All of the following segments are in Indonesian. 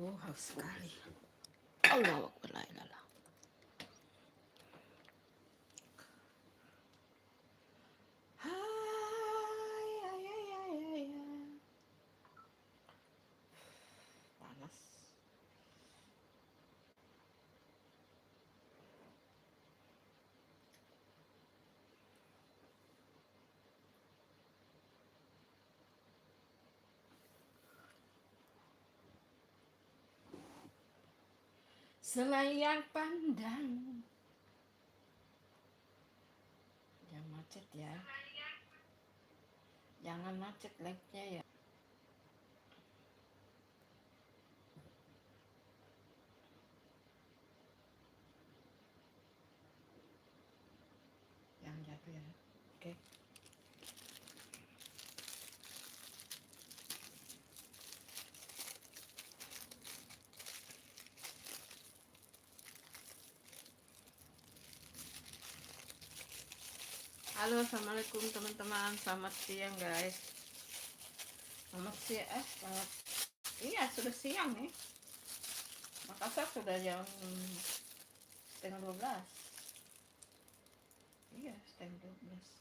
Oh, haus sekali. Allahu Akbar, la ilaha illallah. Hai, ay, ay, ay, ay, ay. Panas. Selayar pandang. Jangan macet ya. Jangan macet like-nya ya. Jangan jatuh ya. Oke. Halo, assalamualaikum teman-teman. Selamat siang guys. Selamat siang. Selamat. Iya, sudah siang nih. Makassar sudah jam setengah 12. Iya, setengah 12.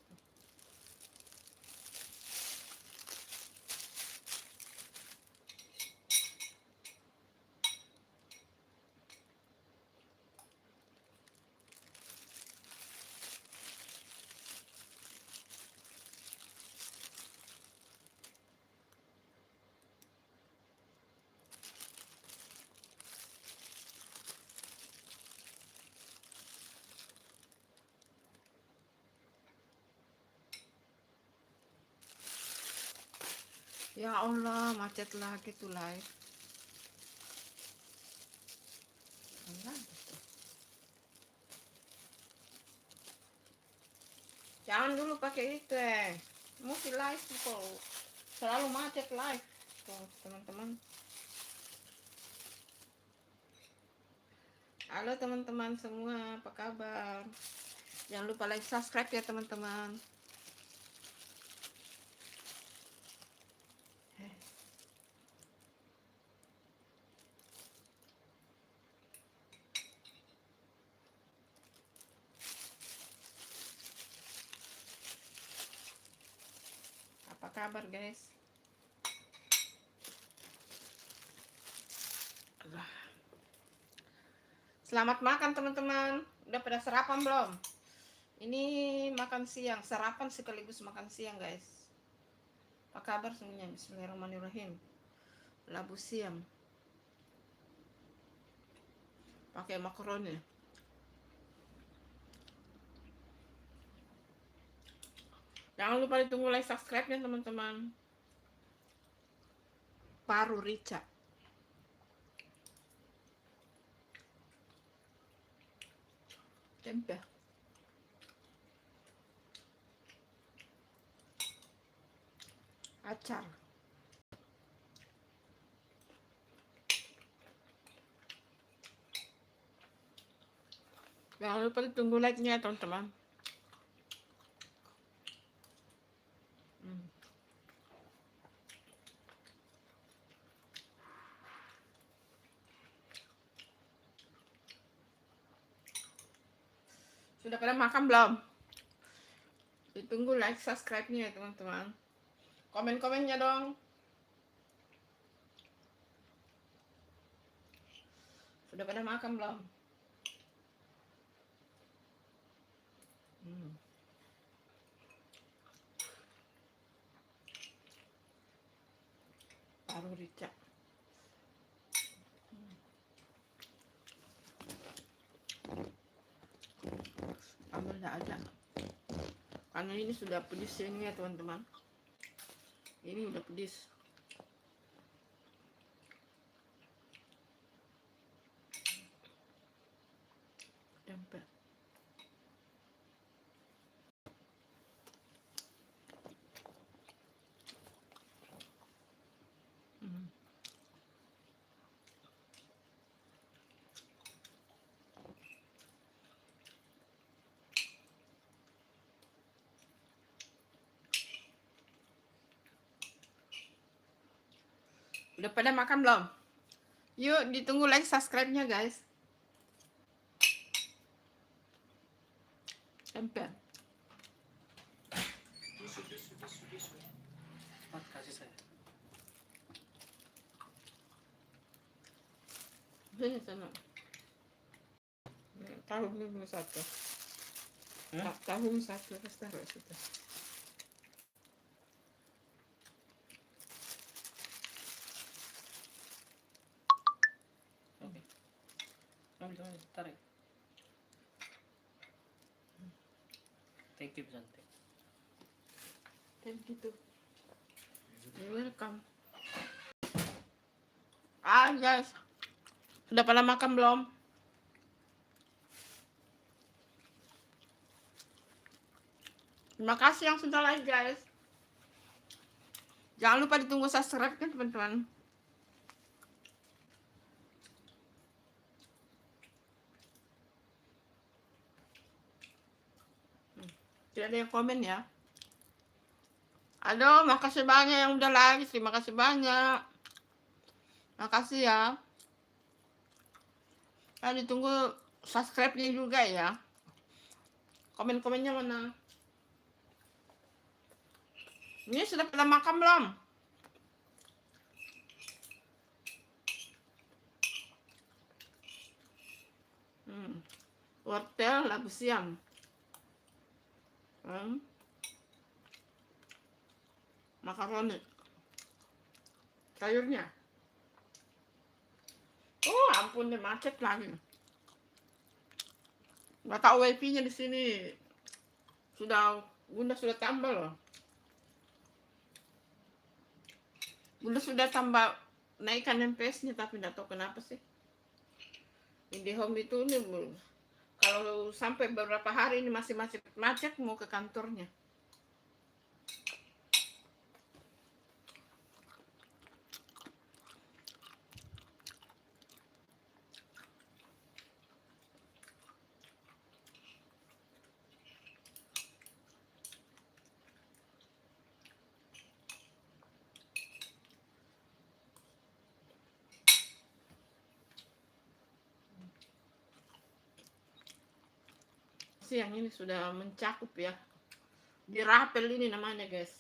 Ya Allah, macet lagi tuh live. Enggak gitu. Jangan dulu pakai itu mesti live tuh, selalu macet live tuh teman-teman. Halo teman-teman semua, apa kabar? Jangan lupa like, subscribe ya teman-teman. Apa kabar guys? Selamat makan teman-teman. Udah pada sarapan belum? Ini makan siang, sarapan sekaligus makan siang guys. Apa kabar semuanya? Bismillahirrahmanirrahim. Labu siam pakai makaroni. Jangan lupa ditunggu like, subscribe ya teman-teman. Paru rica. Tempe. Acar. Jangan lupa ditunggu like-nya teman-teman. Sudah pada makan belum? Ditunggu like, subscribe-nya ya teman-teman. Komen-komennya dong. Sudah pada makan belum? Paru rica. Sambal tidak ada. Karena ini sudah pedis ini ya teman-teman. Ini udah pedis. Tempe. Udah pada makan belum? Yuk ditunggu like subscribe-nya guys. Tempel. Tisu. Cepat kasih saya. Sini sana. Tahu dulu satu. Tahu satu terus taruh situ. Oke. Ambil, tarik. Thank you, Santi. Kayak gitu. Welcome. Guys. Udah pada makan belum? Terima kasih yang sudah like guys. Jangan lupa ditunggu subscribe kan teman-teman. Tidak ada yang komen ya. Aduh, makasih banyak yang udah like. Terima kasih banyak. Makasih ya. Ditunggu subscribe-nya juga ya. Komen-komennya mana? Ini sudah pada makan belum? Wortel labu siam. Makaroni. Sayurnya. Oh, ampun deh, macet lagi. Nggak tahu wifi-nya di sini. Bunda sudah tambah loh. Bunda sudah tambah naikkan MPS-nya tapi nggak tahu kenapa sih. IndiHome itu nih, kalau sampai beberapa hari ini masih macet mau ke kantornya. Siang ini sudah mencakup ya. Dirapel ini namanya guys.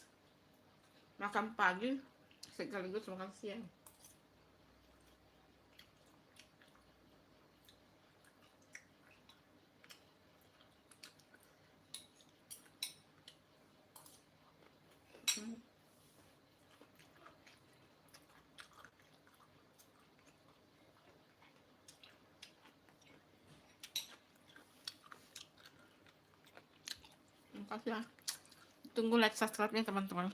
Makan pagi sekaligus makan siang. Makasih ya. Tunggu like subscribe-nya teman-teman.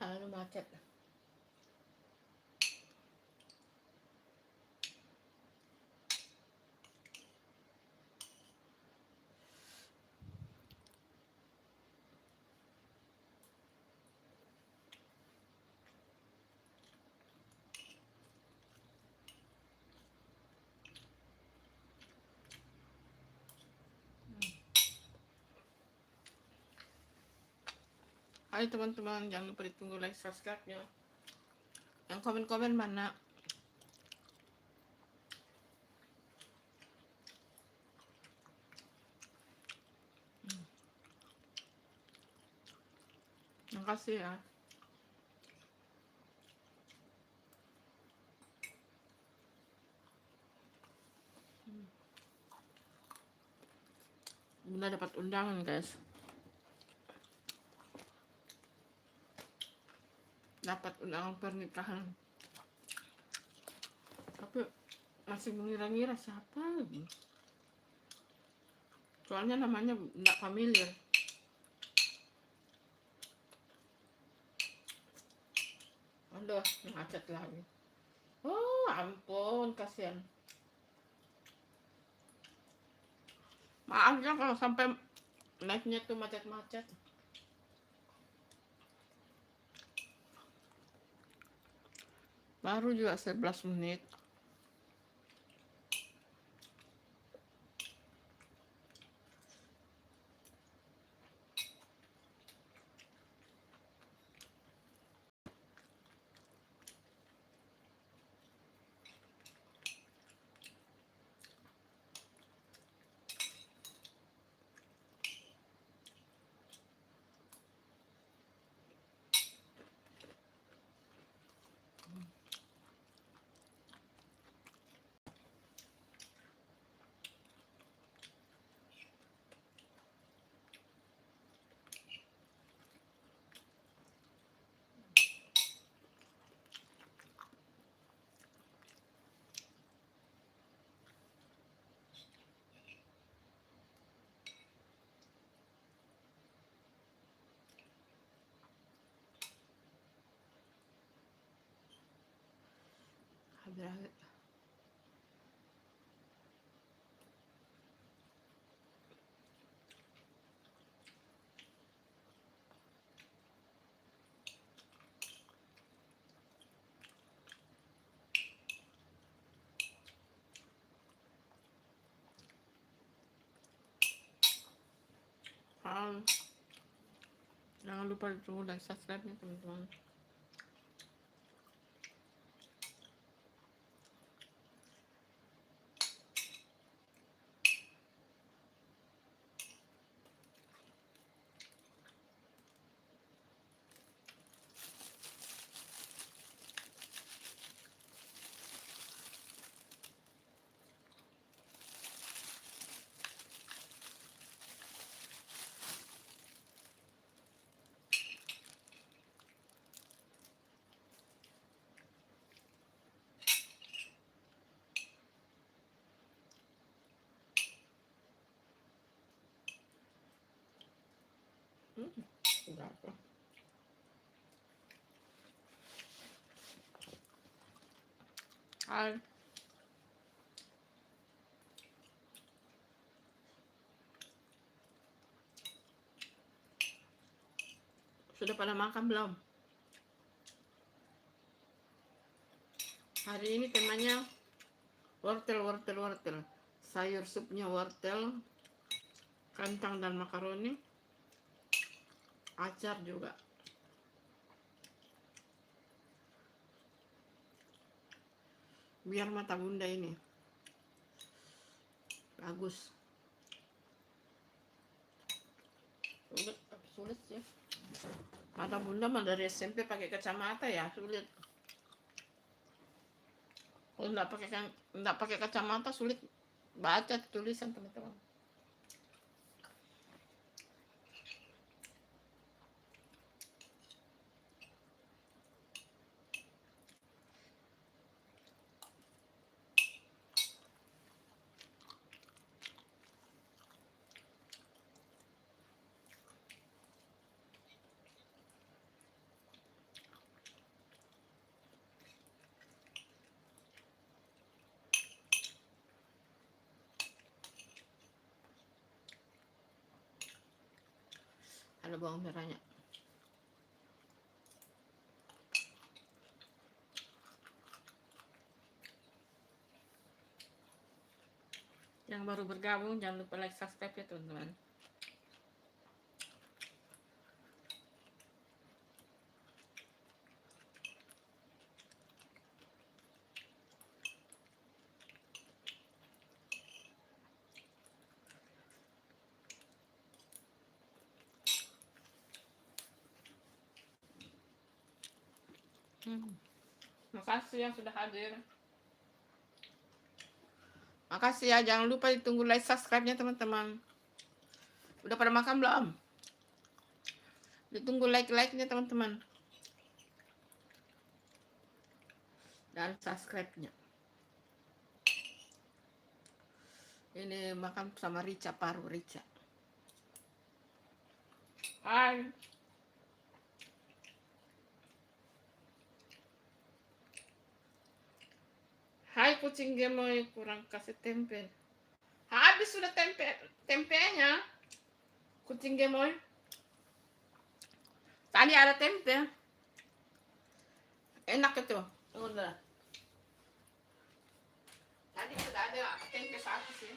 Aduh macet. Hai teman-teman, jangan lupa ditunggu like subscribe-nya. Yang komen-komen mana? Makasih ya. Bunda dapat undangan guys. Dapat undangan pernikahan. Tapi masih mengira-ngira siapa lagi. Soalnya namanya enggak familiar. Aduh, macet lagi. Oh, ampun, kasihan. Maaf ya kalau sampai live-nya tuh macet-macet. Baru juga 11 menit. Habis. Jangan lupa ditunggu dan subscribe-nya teman-teman. Udah tuh. Hai. Sudah pada makan belum? Hari ini temanya wortel. Sayur supnya wortel, kentang dan makaroni, acar juga. Biar mata bunda ini bagus. Sulit sih. Mata bunda mah dari SMP pakai kacamata ya, sulit. Kalau nggak pakai kacamata sulit baca tulisan teman-teman. Ada bawang merahnya. Yang baru bergabung jangan lupa like, subscribe ya teman-teman. Makasih yang sudah hadir. Makasih ya, jangan lupa ditunggu like subscribe-nya teman-teman. Udah pada makan belum? Ditunggu like-nya teman-teman. Dan subscribe-nya. Ini makan sama rica, paru rica. Hai. Hai kucing gemoy, kurang kasih tempe. Habis sudah tempenya. Kucing gemoy. Tadi ada tempe. Enak itu. Udah. Tadi sudah ada tempe satu sih.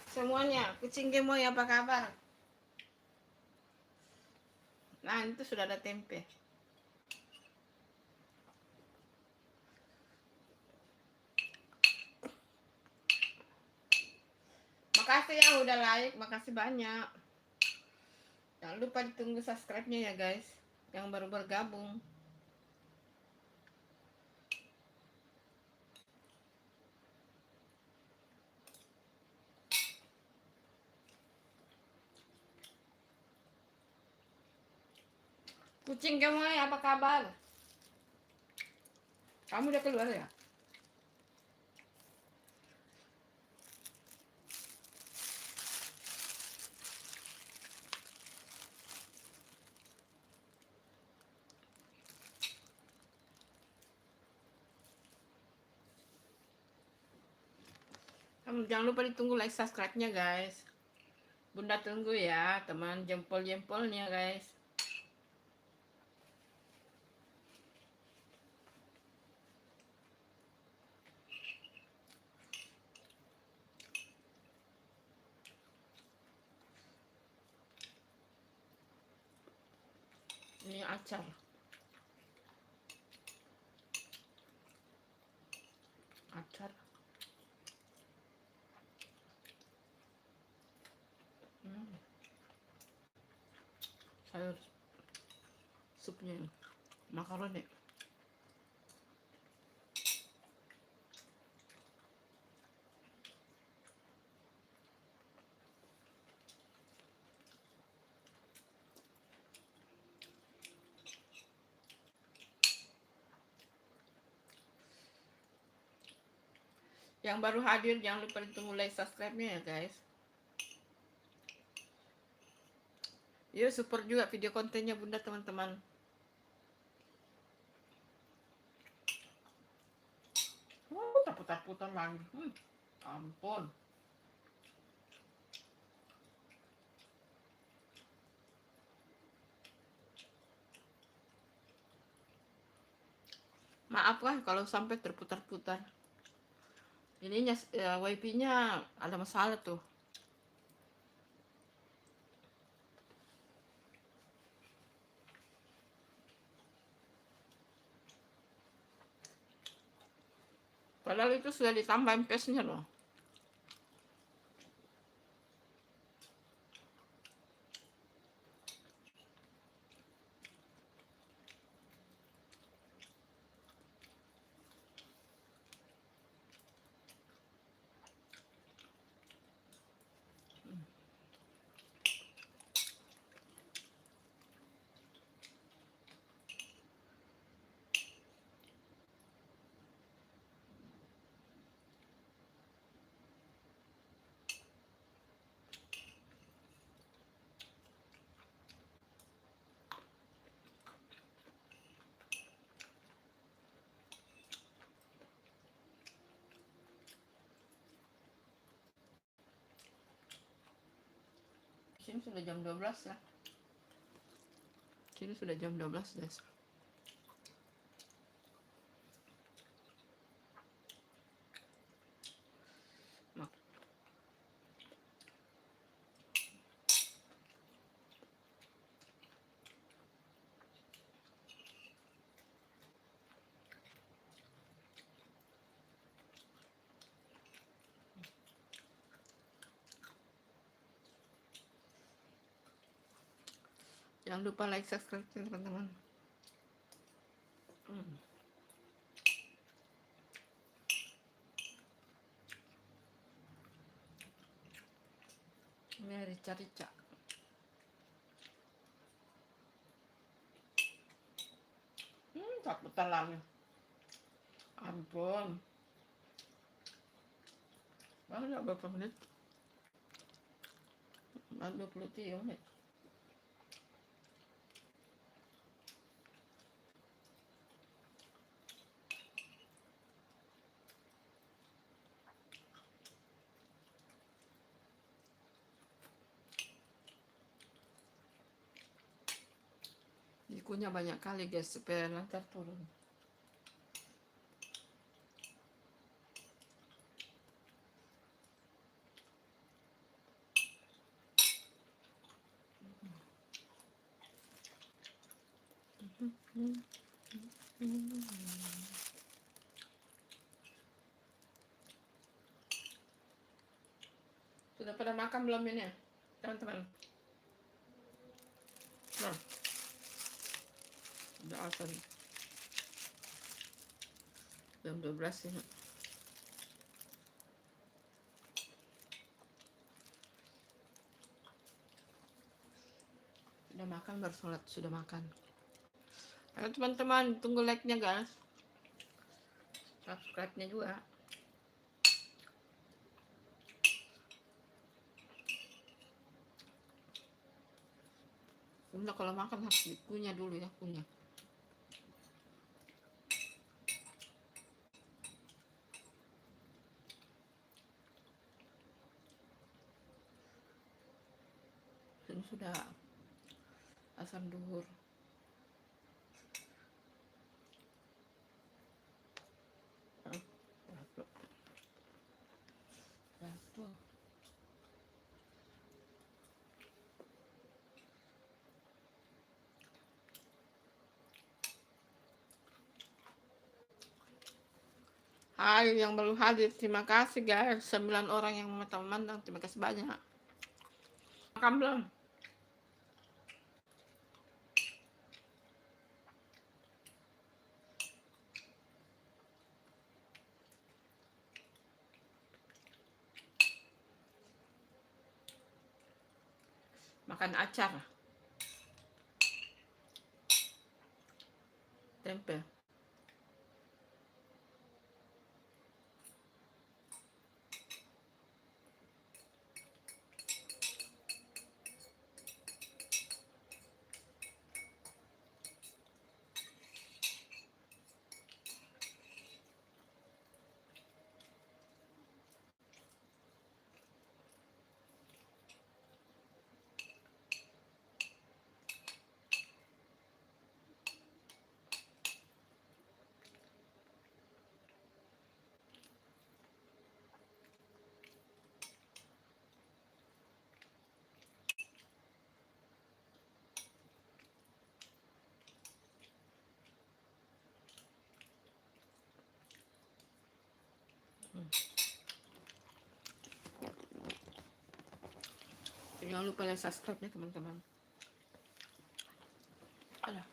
Semuanya, kucing gemoy apa kabar? Nah, itu sudah ada tempe. Makasih yang udah like, makasih banyak. Jangan lupa ditunggu subscribe-nya ya guys, yang baru bergabung. Kucing gemoy apa kabar? Kamu udah keluar ya? Kamu jangan lupa ditunggu like subscribe-nya guys. Bunda tunggu ya teman, jempol-jempolnya guys. Ini acar. Acar. Sayur supnya ini. Makaroni. Yang baru hadir jangan lupa ditunggu like subscribe-nya ya guys. Yuk support juga video kontennya Bunda teman-teman. Putar-putar lagi. Ampun. Maaf lah kalau sampai terputar-putar. Ininya wifi-nya ada masalah tuh. Padahal itu sudah ditambah MPS-nya loh. Sini sudah jam 12 ya. Sini sudah jam 12 guys. Jangan lupa like subscribe teman-teman. Hmm. Ini rica-rica. Takut telannya. Ampun. Banyak berapa menit? 23 menit. Dikunyah banyak kali guys supaya lancar turun. Sudah pada makan belum ini ya, teman-teman? Nah, udah azan. Jam 12 ini. Sudah makan, baru sholat, sudah makan. Ayo teman-teman, tunggu like-nya guys. Subscribe-nya juga. Sebenarnya kalau makan harus dikunyah dulu ya, kunyah. Ini sudah azan duhur. Hai yang baru hadir, terima kasih guys. 9 orang yang memandang, terima kasih banyak. Makan belum? Makan acar, tempe. Jangan lupa like, subscribe-nya teman-teman. Alah.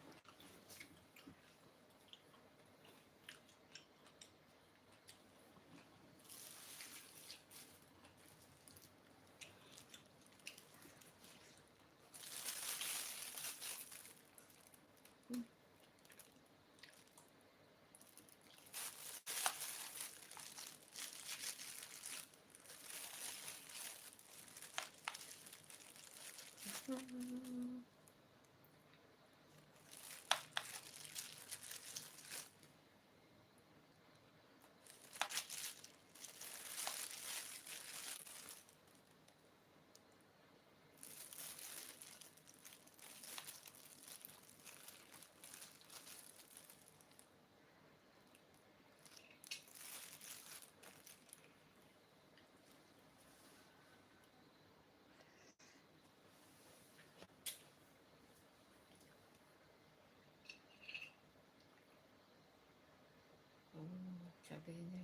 Cabenya,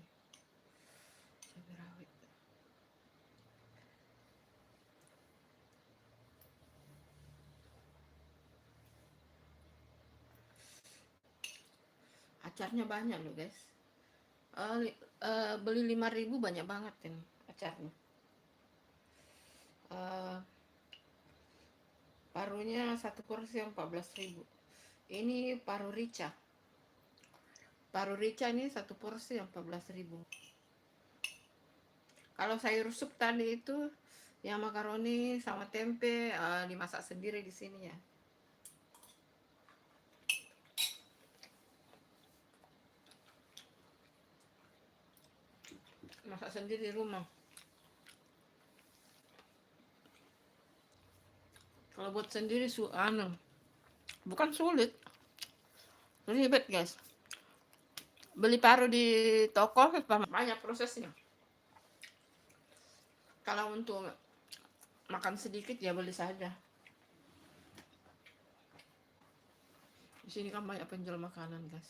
cabai rawit. Acarnya banyak loh guys. Beli 5.000 banyak banget ini acarnya. Eh, parunya satu porsi yang 14.000. Ini paru rica. Paru rica ini satu porsi yang 14.000. Kalau sayur sup tadi itu yang makaroni sama tempe dimasak sendiri di sini ya. Masak sendiri di rumah. Kalau buat sendiri bukan sulit, ribet guys. Beli paru di toko banyak prosesnya. Kalau untuk makan sedikit ya beli saja. Di sini kan banyak penjual makanan guys.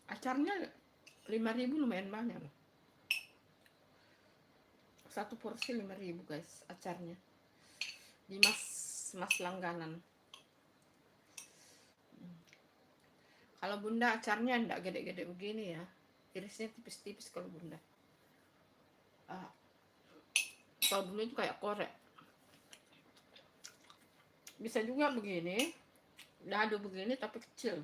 Acarnya 5.000 lumayan banyak. Satu porsi 5.000 guys acarnya. Di mas langganan. Kalau bunda acarnya enggak gede-gede begini ya. Irisnya tipis-tipis kalau bunda. Kalau bunda itu kayak korek. Bisa juga begini. Dadu begini tapi kecil.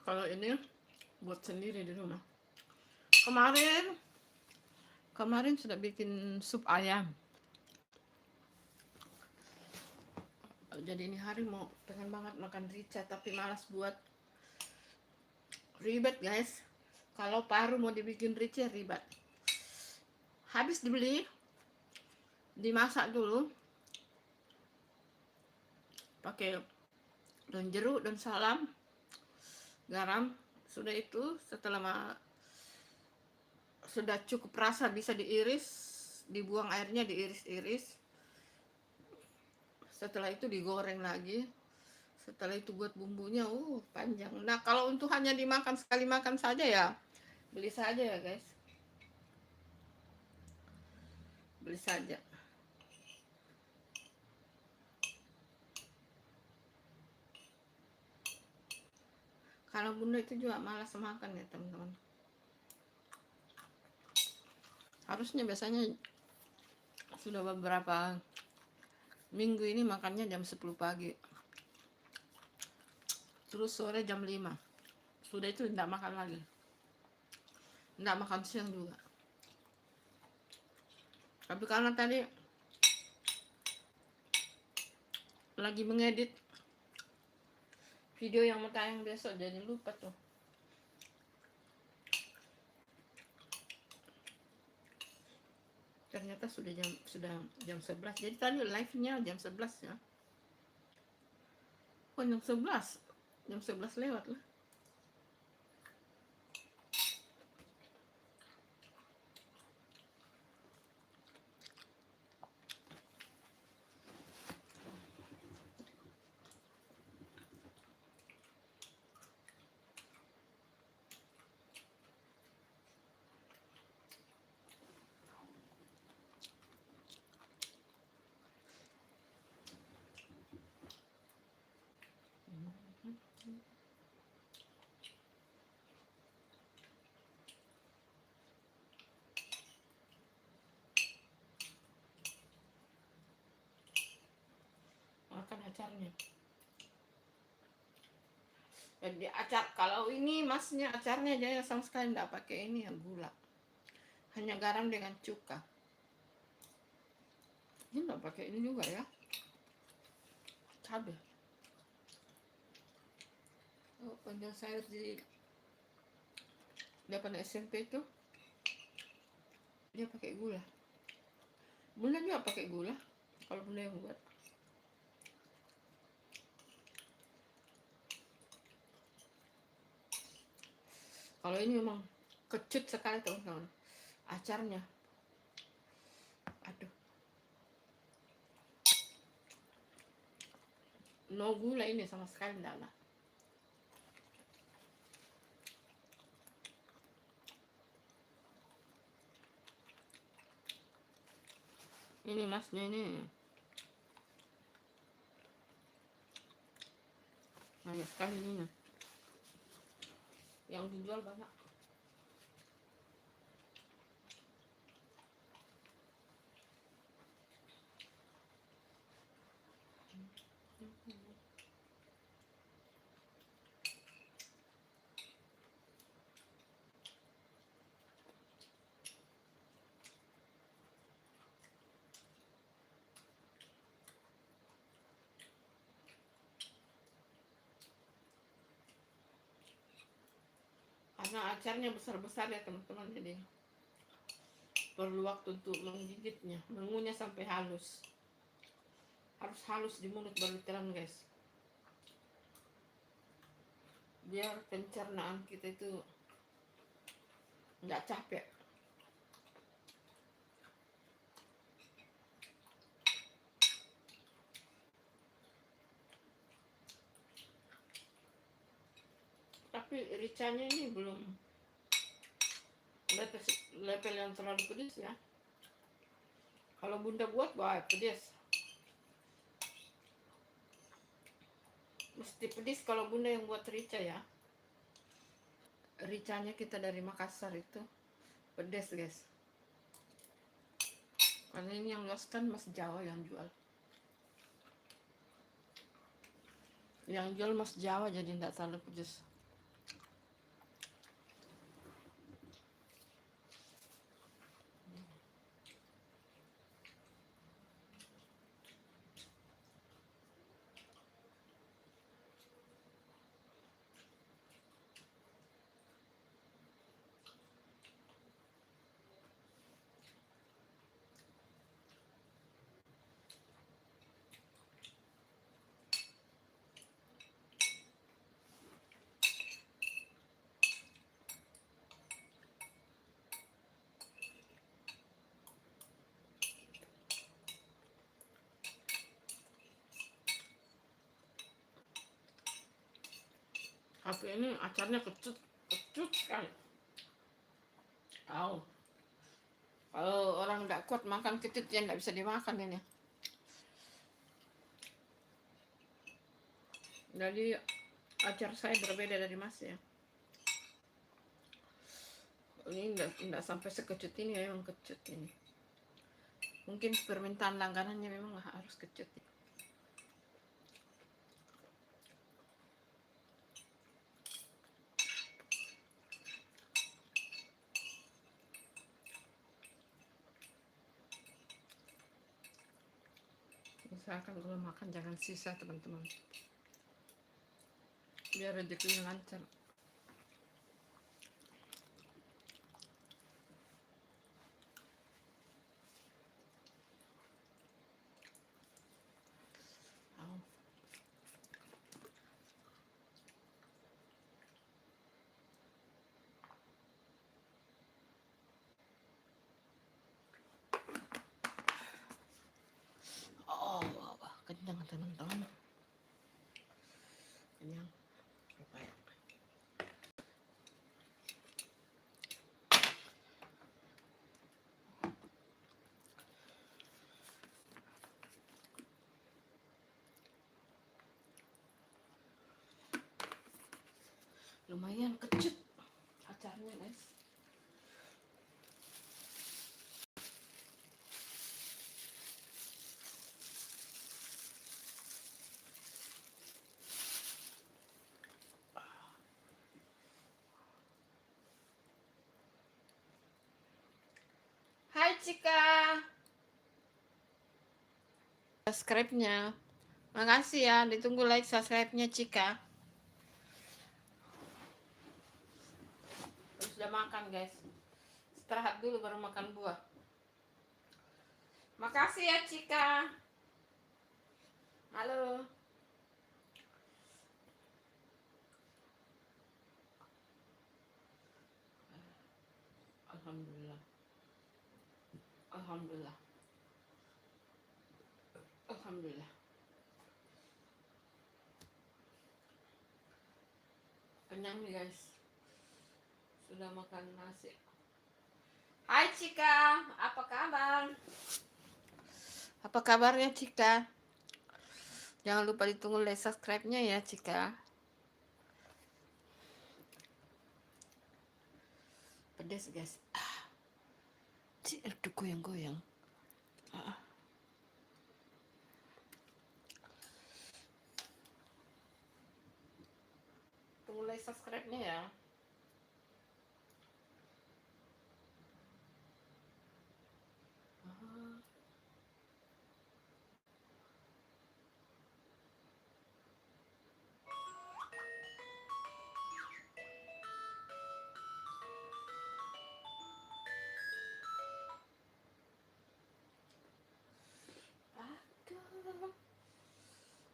Kalau ini buat sendiri di rumah. Kemarin sudah bikin sup ayam. Jadi ini hari mau pengen banget makan rica tapi malas buat. Ribet guys. Kalau paru mau dibikin rica ribet. Habis dibeli, dimasak dulu. Pakai daun jeruk, daun salam, garam. Sudah itu setelah sudah cukup rasa bisa diiris, dibuang airnya, diiris-iris. Setelah itu digoreng lagi. Setelah itu buat bumbunya panjang. Nah kalau untuk hanya dimakan sekali makan saja ya beli saja ya guys, beli saja. Kalau bunda itu juga malas makan ya teman-teman. Harusnya biasanya sudah beberapa minggu ini makannya jam 10 pagi. Terus sore jam 5. Sudah itu tidak makan lagi. Tidak makan siang juga. Tapi karena tadi lagi mengedit video yang mau tayang besok jadi lupa tuh. Ternyata sudah jam 11. Jadi tadi live-nya jam 11 ya. Jam 11. Jam 11 lewat lah. Makan acarnya. Jadi kalau ini masnya acarnya aja sama sekali enggak pakai ini ya gula. Hanya garam dengan cuka. Ini enggak pakai ini juga ya. Cabai. Penjual sayur di depan SMP itu dia pakai gula. Bunda juga pakai gula kalau bunda yang buat. Kalau ini memang kecut sekali teman-teman acarnya. Aduh, no gula ini sama sekali enggak lah. Ini masnya ini banyak sekali ini. Yang dijual banyak. Karena acaranya besar-besar ya teman-teman, jadi perlu waktu untuk menggigitnya, mengunyah sampai halus. Harus halus di mulut baru ditelan guys, biar pencernaan kita itu nggak capek. Tapi ricanya ini belum level yang terlalu pedas ya. Kalau bunda buat pedas, mesti pedas kalau bunda yang buat rica ya. Ricanya kita dari Makassar itu pedas guys, karena ini yang los kan Mas Jawa yang jual. Yang jual Mas Jawa jadi tidak terlalu pedas. Tapi ini acarnya kecut sekali. Tahu. Kalau orang tidak kuat makan kecut ya tidak bisa dimakan ini. Jadi acar saya berbeda dari Mas ya. Ini tidak sampai sekecut ini, memang kecut ini. Mungkin permintaan langganannya memang harus kecut. Usahakan kalau makan jangan sisa teman-teman, biar rezekinya lancar. Kenyang teman-teman, kenyang. Lumayan kecut acarnya guys. Hai Cika, subscribe-nya. Makasih ya, ditunggu like subscribe-nya Cika. Sudah makan guys, istirahat dulu baru makan buah. Makasih ya Cika. Halo. Alhamdulillah. Alhamdulillah. Alhamdulillah. Kenyang nih guys, sudah makan nasi. Hai Cika, apa kabar? Apa kabarnya Cika? Jangan lupa ditunggu like subscribe-nya ya Cika. Pedas guys. Aduh goyang-goyang. Tunggu like subscribe-nya ya. Aduh.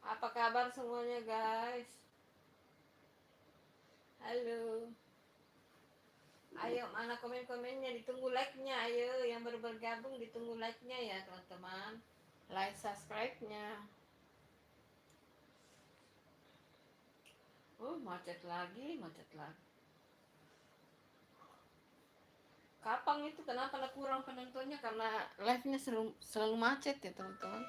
Apa kabar semuanya guys? Halo. Ayo mana komen-komennya, ditunggu like-nya. Ayo yang baru bergabung ditunggu like-nya ya teman-teman. Like subscribe-nya. Oh macet lagi. Kapang itu kenapa kurang penontonnya, karena live-nya selalu macet ya teman-teman.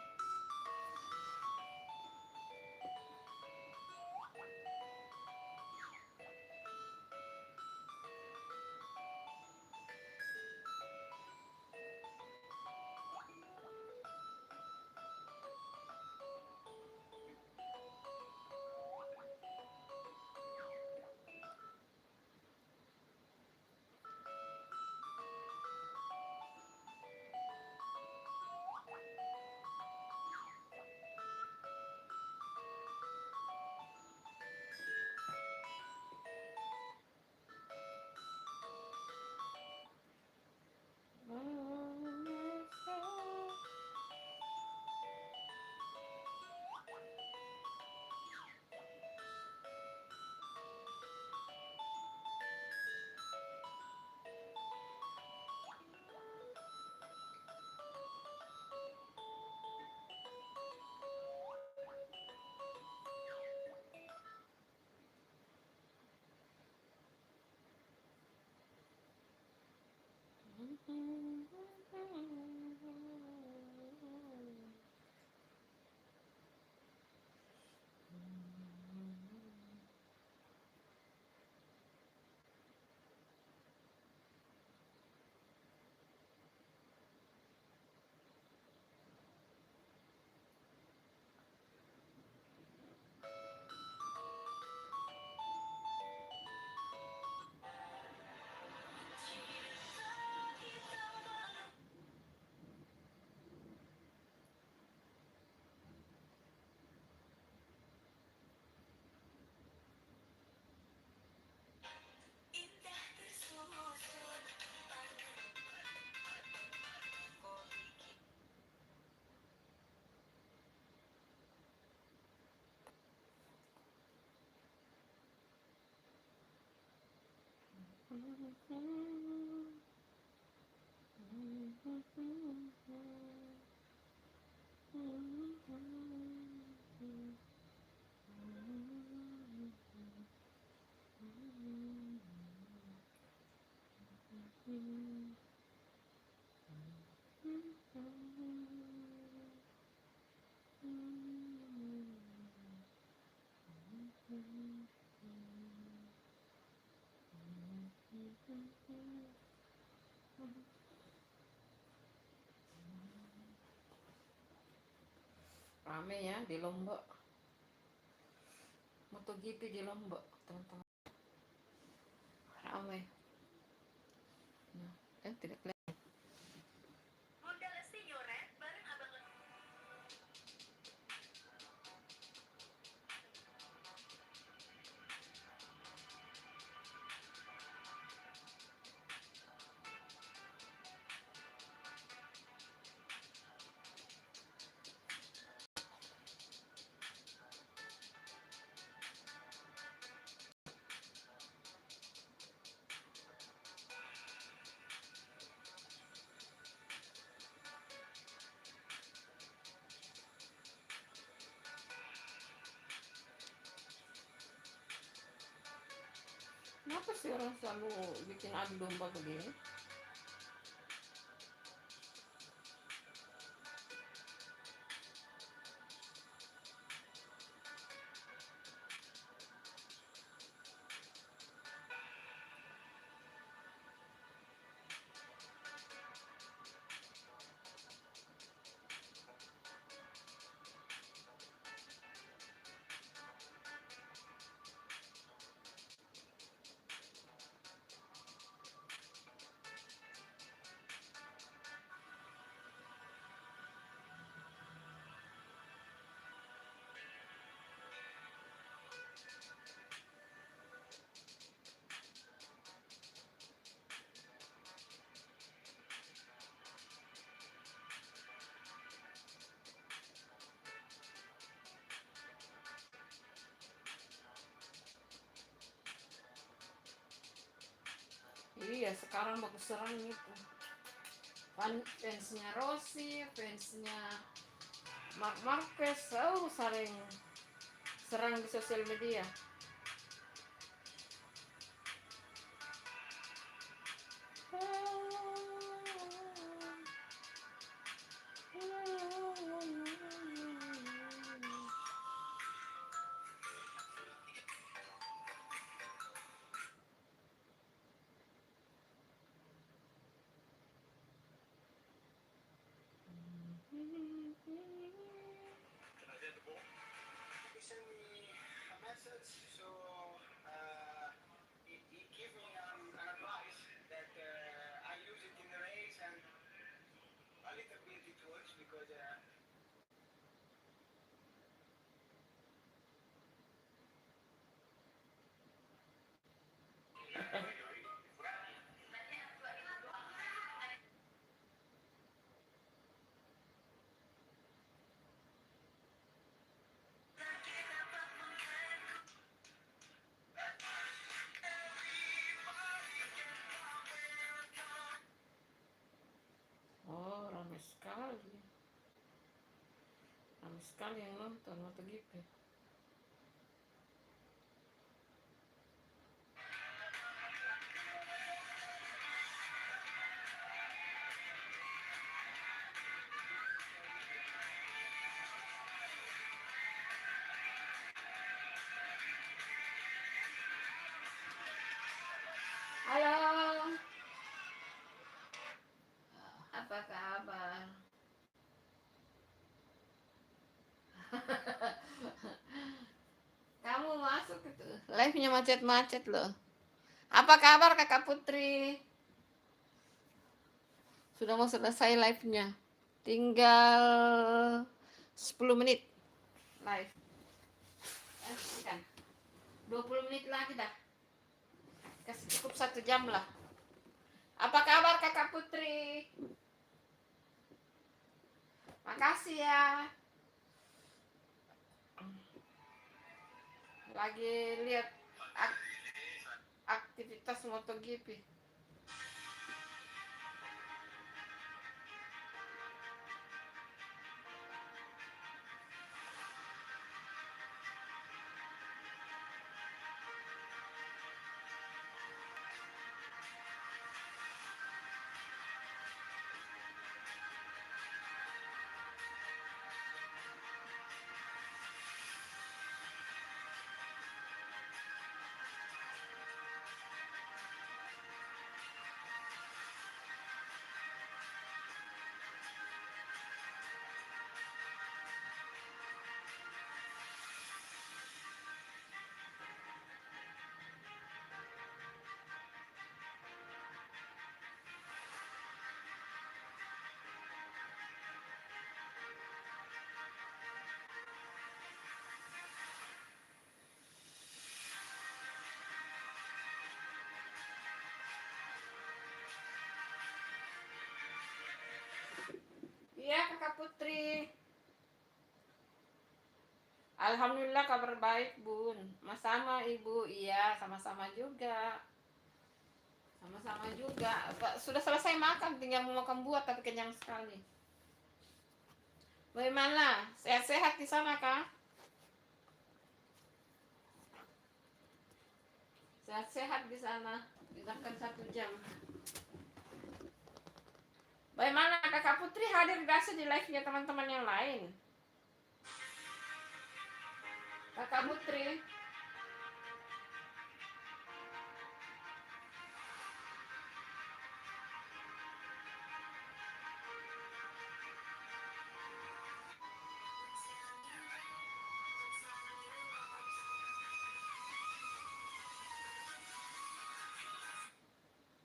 Rame ya di Lombok, MotoGP di Lombok teman-teman, rame. Nah, tidak kelihatan. Kenapa sih orang selalu bikin adu domba begini? dia sekarang bagus serang itu. Fansnya Rossi, fansnya Mark Marquez, saling serang di sosial media. Oh, ramai sekali. Ramai sekali yang nonton MotoGP. Halo, apa kabar? Kamu masuk itu. Live-nya macet-macet loh. Apa kabar Kakak Putri? Sudah mau selesai live-nya. Tinggal 10 menit live. Kan 20 menit lagi dah. Kasih cukup 1 jam lah. Apa kabar Kakak Putri? Makasih ya. Lagi lihat aktivitas MotoGP. Iya Kakak Putri. Alhamdulillah kabar baik Bun. Sama Ibu. Iya sama-sama juga. Sama-sama juga. Sudah selesai makan, tinggal mau makan buah tapi kenyang sekali. Bagaimana? Sehat-sehat di sana Kak? Sehat-sehat di sana. Tidakkan 1 jam. Bagaimana Kakak Putri hadir biasa di live-nya teman-teman yang lain? Kakak Putri.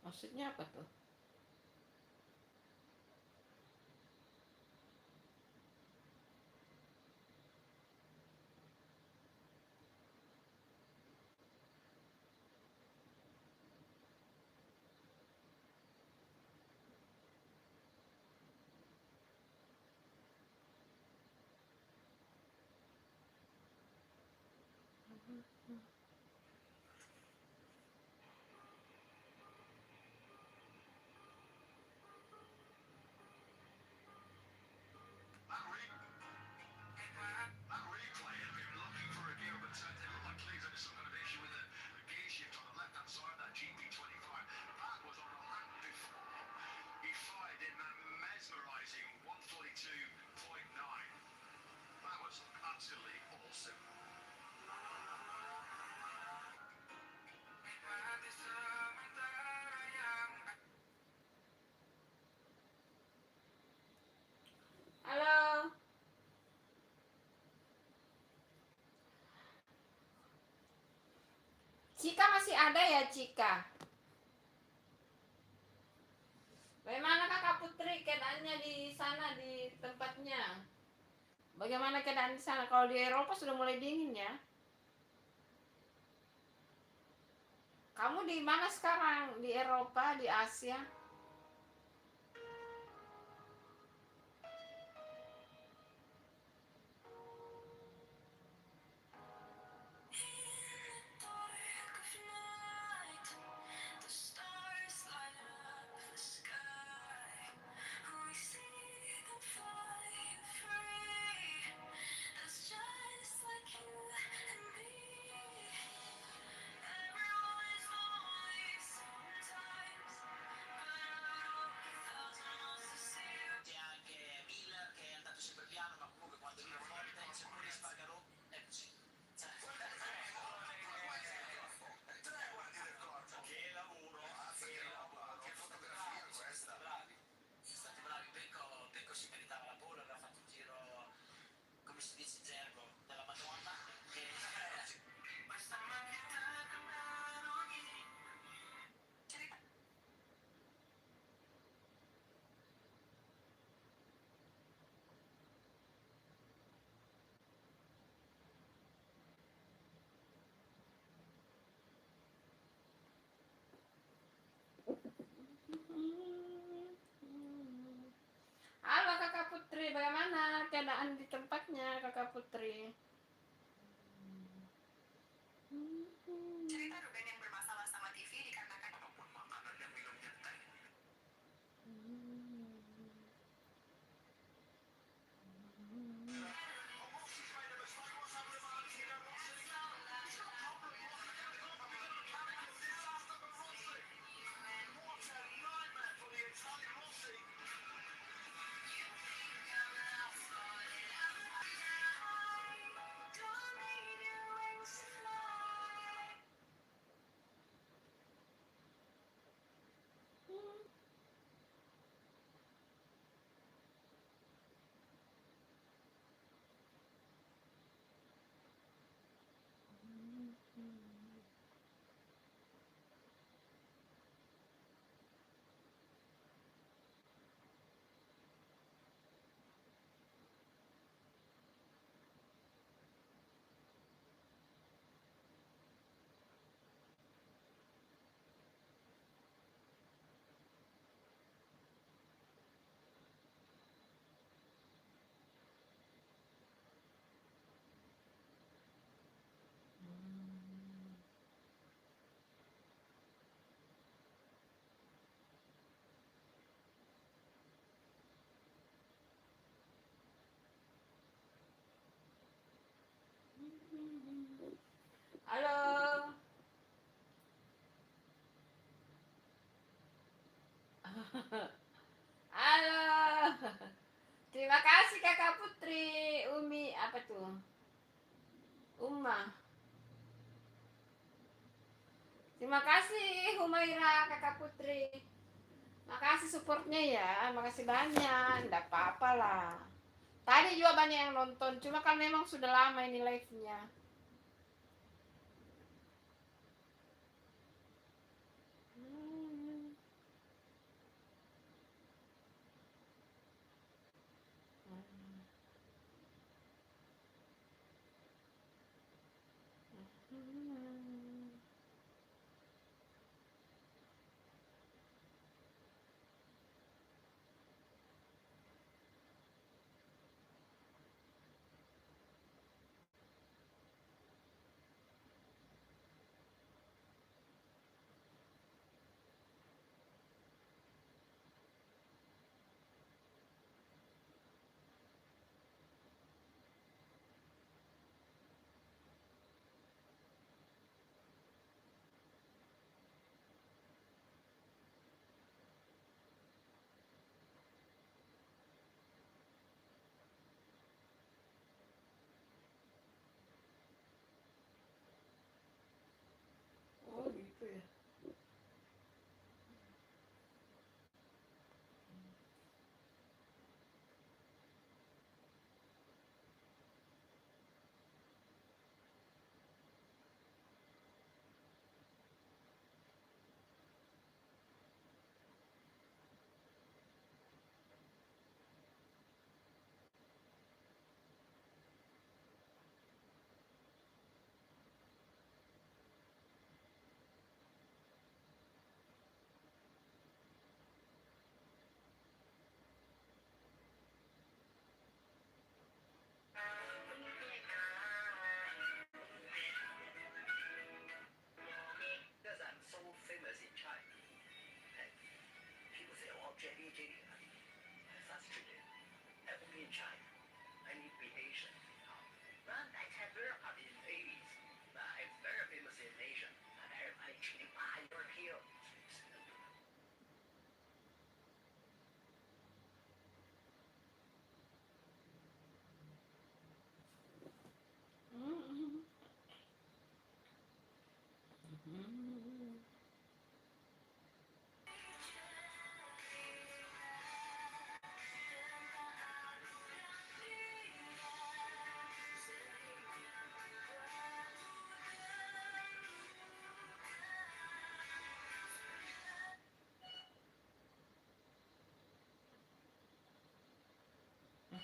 Maksudnya apa tuh? ada ya, Cika? Bagaimana Kakak Putri keadaannya di sana, di tempatnya? Bagaimana keadaan di sana? Kalau di Eropa sudah mulai dingin ya. Kamu di mana sekarang? Di Eropa, di Asia? Halo Kakak Putri, bagaimana keadaan di tempatnya Kakak Putri? Cerita Ruben yang bermasalah sama TV dikarenakan apapun makanan dan minumnya teh. Halo. Halo. Terima kasih Kakak Putri. Umi apa tuh? Uma. Terima kasih Humaira Kakak Putri. Makasih supportnya ya. Makasih banyak. Tidak apa-apa lah. Tadi juga banyak yang nonton. Cuma kan memang sudah lama ini live-nya.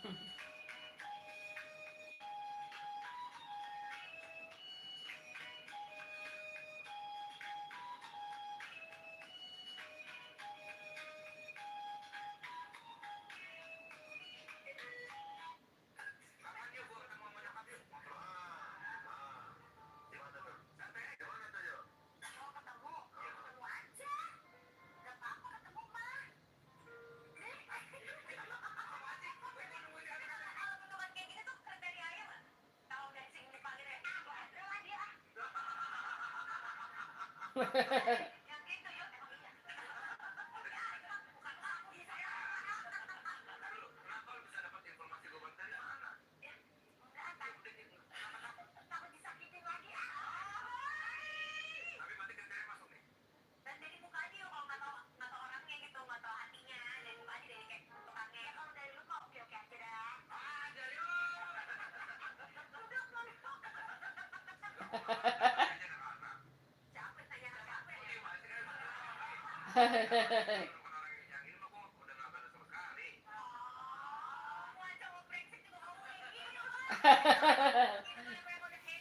Kapan yuk gua ketemu sama nyokap yuk? Ngobrol. Gimana tuh? Santai aja. Gimana tuh yuk? Mau ketemu? Ya ketemu aja. Gak apa-apa ketemu mah. Apaan sih? Gue mau nungguin kali. Kalau bentukan kayak gini tuh kriteria ayam nggak? Tahu dari sini dipanggilnya, gak ada lah dia. Yang gitu yuk, emang iya. Bukan aku bisa. Lalu, kenapa lu bisa dapat informasi gue dari mana? Ya, enggak takut disakitin lagi. Tapi berarti kriteria masuk nih. Dan dari mukanya yuk, kalau nggak tahu orangnya gitu, nggak tahu hatinya, dari mukanya dari kayak bentukannya. Ya kalau dari lu kok oke oke aja dah. Dari lu. Udah peluk. Capek saya capek. Orang yang ini mah gua udah nggak balas sama sekali. Oh, mau cowok brengsek juga ngomong kayak gini. Ini memang udah kayak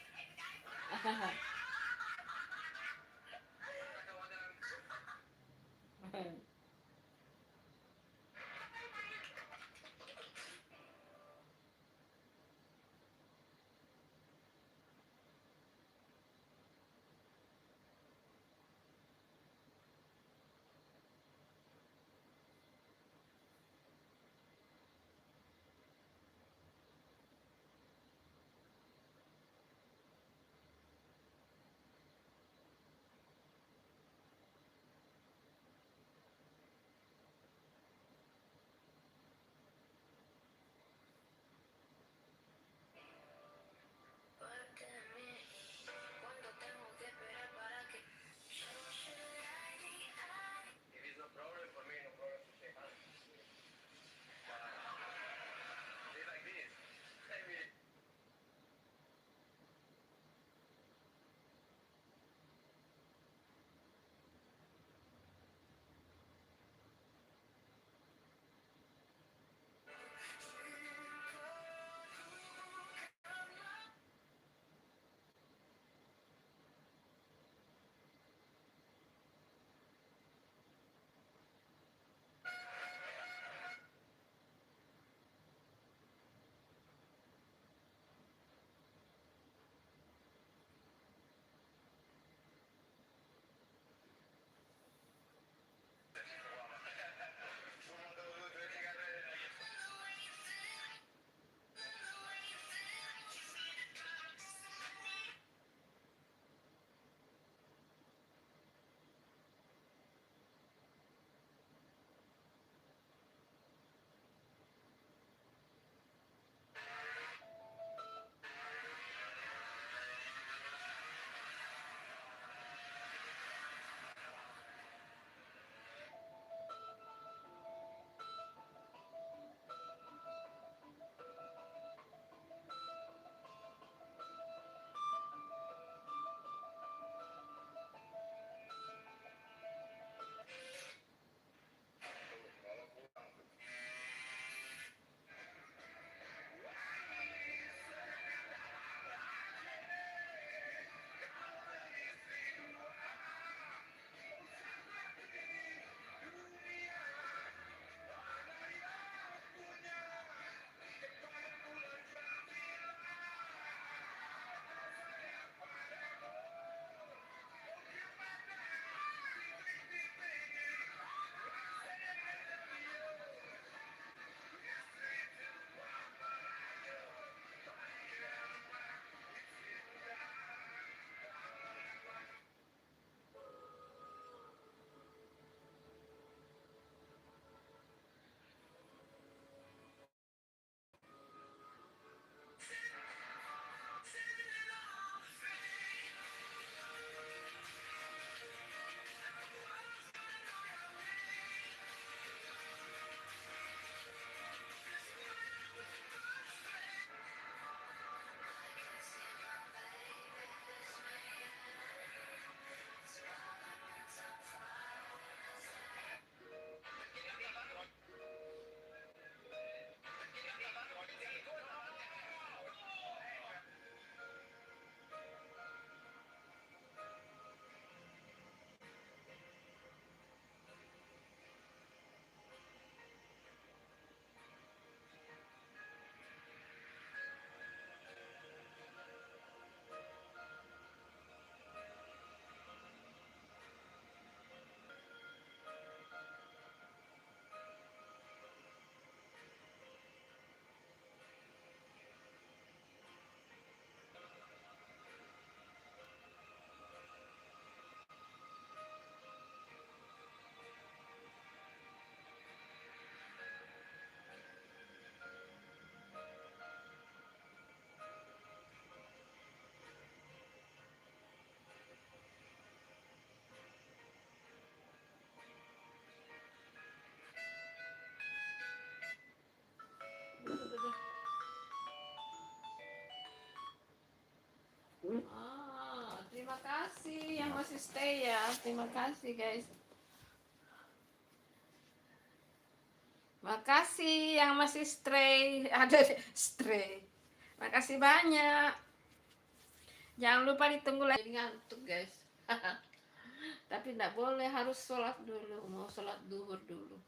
stay ya. Terima kasih guys. Makasih yang masih stay. Ada stay. Makasih banyak. Jangan lupa ditunggu lagi. Jadi ngantuk guys. Tapi tidak boleh, harus sholat dulu. Mau sholat duhur dulu.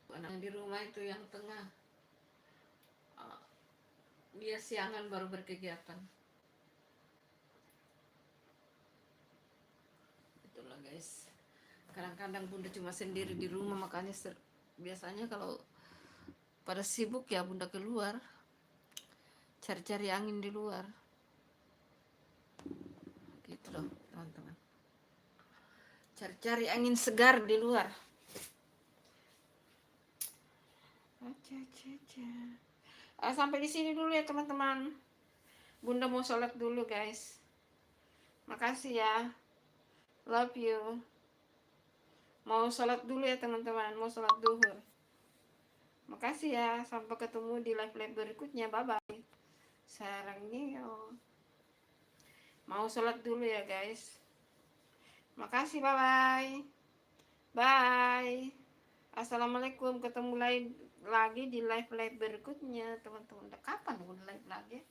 Anak di rumah itu yang tengah, dia siangan baru berkegiatan. Itulah guys. Kadang-kadang bunda cuma sendiri di rumah, makanya biasanya kalau pada sibuk ya bunda keluar cari-cari angin di luar. Gitu loh teman-teman. Cari-cari angin segar di luar. Sampai di sini dulu ya teman-teman. Bunda mau sholat dulu guys. Makasih ya. Love you. Mau sholat dulu ya teman-teman. Mau sholat duhur. Makasih ya. Sampai ketemu di live-live berikutnya. Bye-bye. Sarangnya. Mau sholat dulu ya guys. Makasih. Bye-bye. Bye. Assalamualaikum. Ketemu lagi di live-live berikutnya teman-teman. Kapan mau live lagi?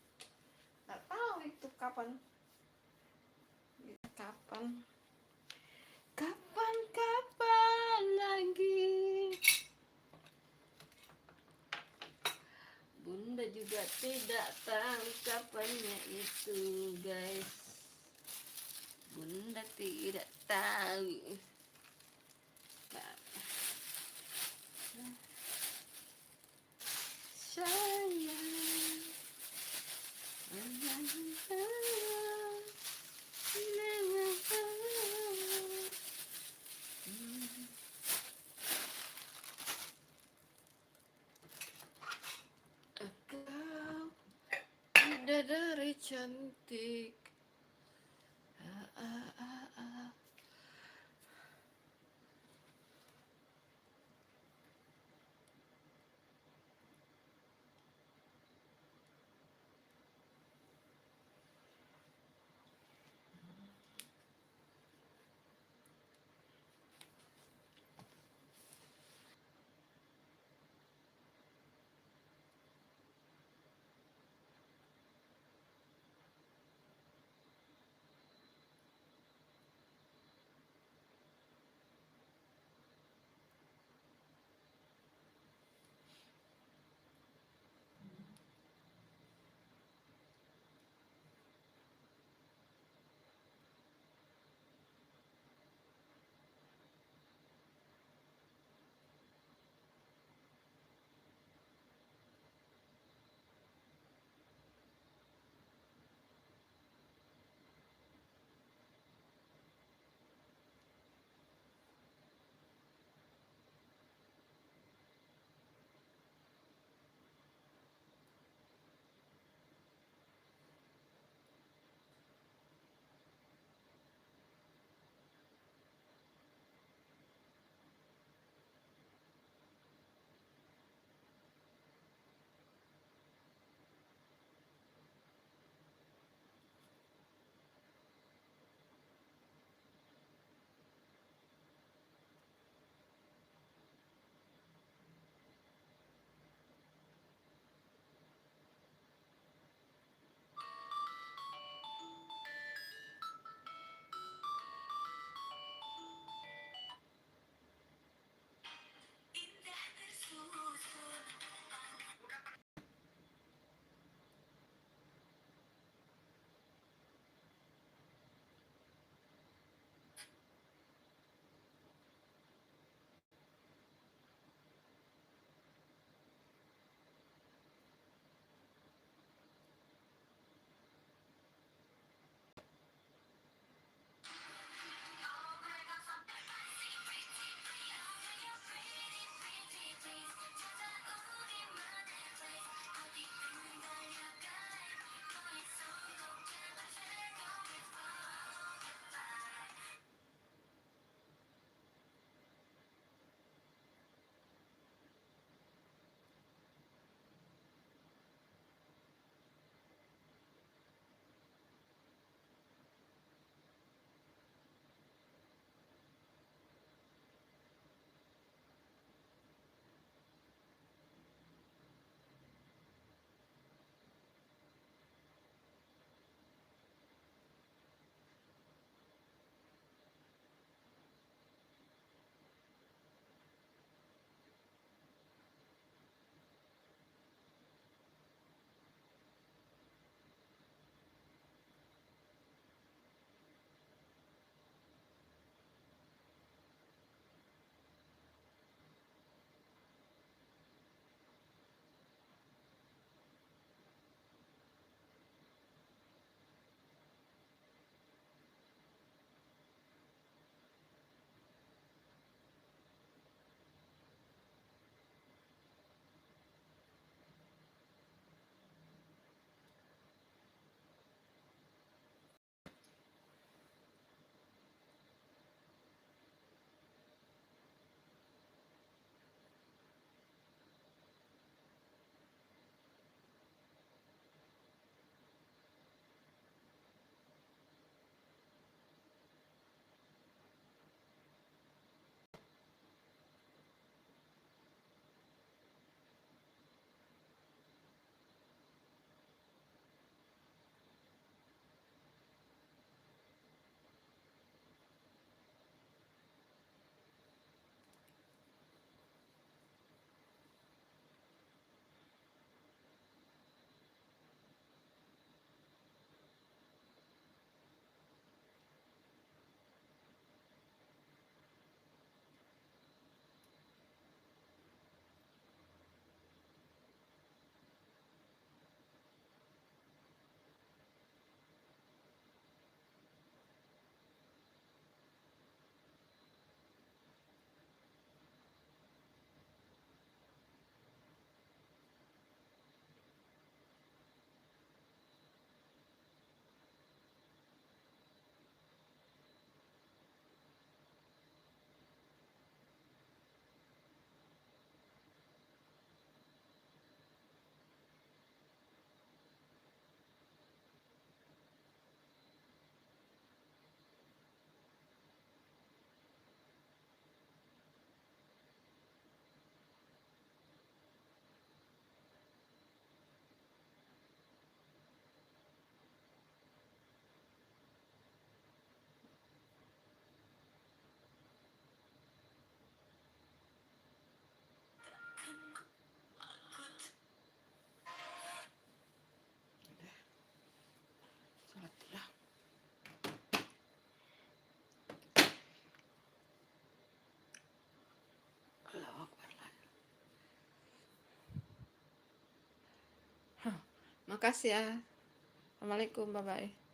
Nggak tahu itu kapan. Kapan lagi. Bunda juga tidak tahu kapannya itu guys. Bunda tidak tahu. Sayang, kau bidadari cantik. Makasih ya. Assalamualaikum, bye bye.